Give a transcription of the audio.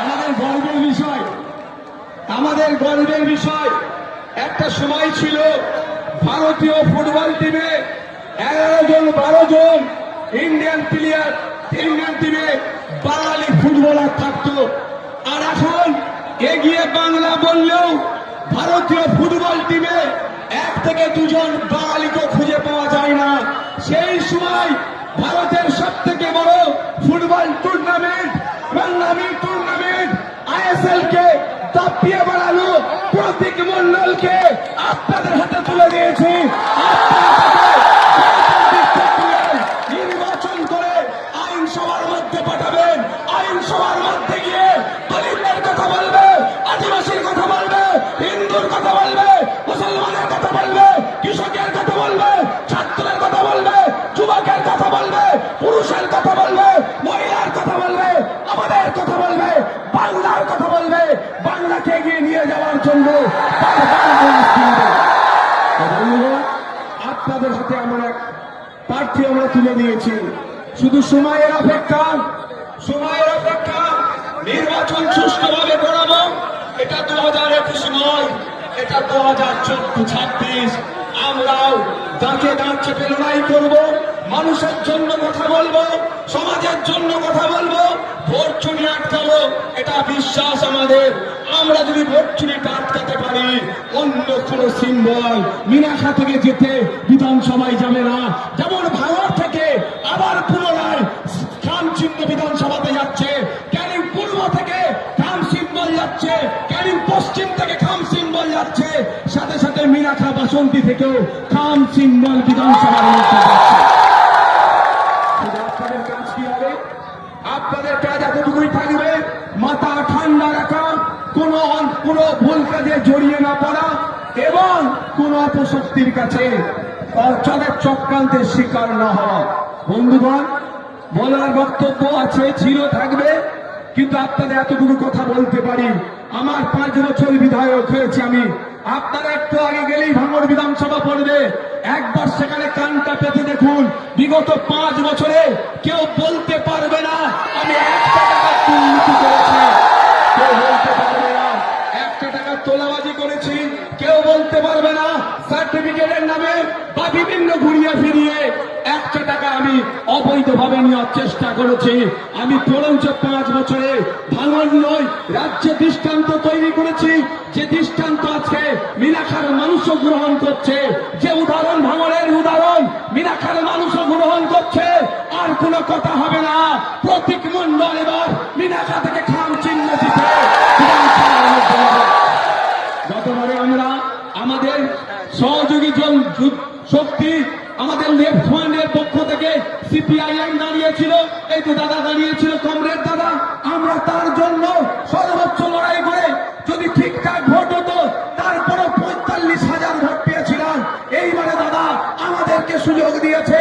আমাদের গর্বের বিষয়, আমাদের গর্বের বিষয়, একটা সময় ছিল ভারতীয় ফুটবল টিমে 11 জন 12 জন ইন্ডিয়ান প্লেয়ার, ইন্ডিয়ান টিমে বাঙালি ফুটবলার থাকতো। আর এখন এগিয়ে বাংলা বললেও ভারতীয় ফুটবল টিমে 1 থেকে 2 জন বাঙালিকে খুঁজে পাওয়া যায় না। সেই সময় ভারতের সব থেকে বড় ফুটবল টুর্নামেন্ট, বাংলামি টুর্নামেন্ট ISL কে দাপিয়ে বাড়ালো প্রতীক মন্ডলকে আপনাদের হাতে তুলে দিয়েছি। নির্বাচন করে আইনসভার মধ্যে পাঠাবেন, আইনসভার মধ্যে গিয়ে দলিতের কথা বলবে, আদিবাসীর কথা বলবে, হিন্দুর কথা বলবে, মুসলমানের কথা বলবে, কৃষকের কথা বলবে, ছাত্রের কথা বলবে, যুবকের কথা বলবে, পুরুষের কথা বলবে, মহিলার কথা বলবে, আমাদের কথা বলবে, বাংলার কথা বলবে। বাংলাকে এগিয়ে নিয়ে যাওয়ার জন্য আপনাদের হাতে আমরা প্রার্থী আমরা তুলে দিয়েছি। শুধু সময়ের অপেক্ষা, সময়ের অপেক্ষা। নির্বাচন সুষ্ঠুভাবে করাবো। এটা 2021 নয়, এটা 2024-26। আমরাও দাঁতে দাঁত চেপে লড়াই করবো, মানুষের জন্য কথা বলবো, সমাজের জন্য কথা বলবো, ভোট চুরি আটকাবো। এটা বিশ্বাস আমাদের। আমরা যদি ভোট চুরিটা আটকাতে পারি, অন্য কোন সিম্বল মিনাখা থেকে যেতে বিধানসভায় যাবে না। যেমন ভারত থেকে আবার পুনরায় খাম চিহ্ন বিধানসভাতে যাচ্ছে, ক্যানিং পূর্ব থেকে খাম সিম্বল যাচ্ছে, ক্যানিং পশ্চিম থেকে খাম সিম্বল যাচ্ছে, সাথে সাথে মিনাখা বাসন্তী থেকেও খাম সিম্বল বিধানসভার মধ্যে যাচ্ছে। আপনাদের কাজ কি হবে? আপনাদের কাজ এতটুকুই থাকবে, মাথা ঠান্ডা রাখা, কোন ভুল কাজে জড়িয়ে না পড়া এবং কোন অপশক্তির কাছে তাদের চক্রান্তের শিকার না হওয়া। বন্ধুগণ, বলার বক্তব্য আছে, ছিল, থাকবে, কিন্তু আপনাদের এতটুকু কথা বলতে পারি। আমার 5 বছর বিধায়ক হয়েছে আমি। আপনারা একটু আগে গেলেই ভাঙড় বিধানসভা পড়বে, একবার সেখানে কানটা পেতে দেখুন। বিগত 5 বছরে কেউ বলতে পারবে না আমি 1 টাকা দুর্নীতি করেছি, কেউ বলতে পারবে না 1 টাকা তোলাবাজি করেছি, কেউ বলতে পারবে না সার্টিফিকেটের নামে বা বিভিন্ন ঘুরিয়ে ফিরিয়ে 1 টাকা আমি অবৈধভাবে নেওয়ার চেষ্টা করেছি। আমি বরঞ্চ 5 বছরে ভাঙড় নয়, রাজ্যে দৃষ্টান্ত তৈরি করেছি, যে দৃষ্টান্ত আজকে মিনাখার মানুষও গ্রহণ করছে, যে উদাহরণ ভাঙড়ের উদাহরণ মিনাখার মানুষও গ্রহণ করছে। আর কোনো কথা হবে না, প্রতীক মন্ডল এবার মিনাখা থেকে খাম চিহ্ন জিতে গতবারে আমরা আমাদের সহযোগী শক্তি, আমাদের লেফট ফ্রন্টের পক্ষ থেকে CPIM দাঁড়িয়েছিল, এই তো দাদা দাঁড়িয়েছিল, কমরেড দাদা। আমরা তার জন্য সর্বোচ্চ লড়াই করে যদি ঠিকঠাক ভোট হতো, তারপরে 45,000 ভোট পেয়েছিলাম। এইবারে দাদা আমাদেরকে সুযোগ দিয়েছে,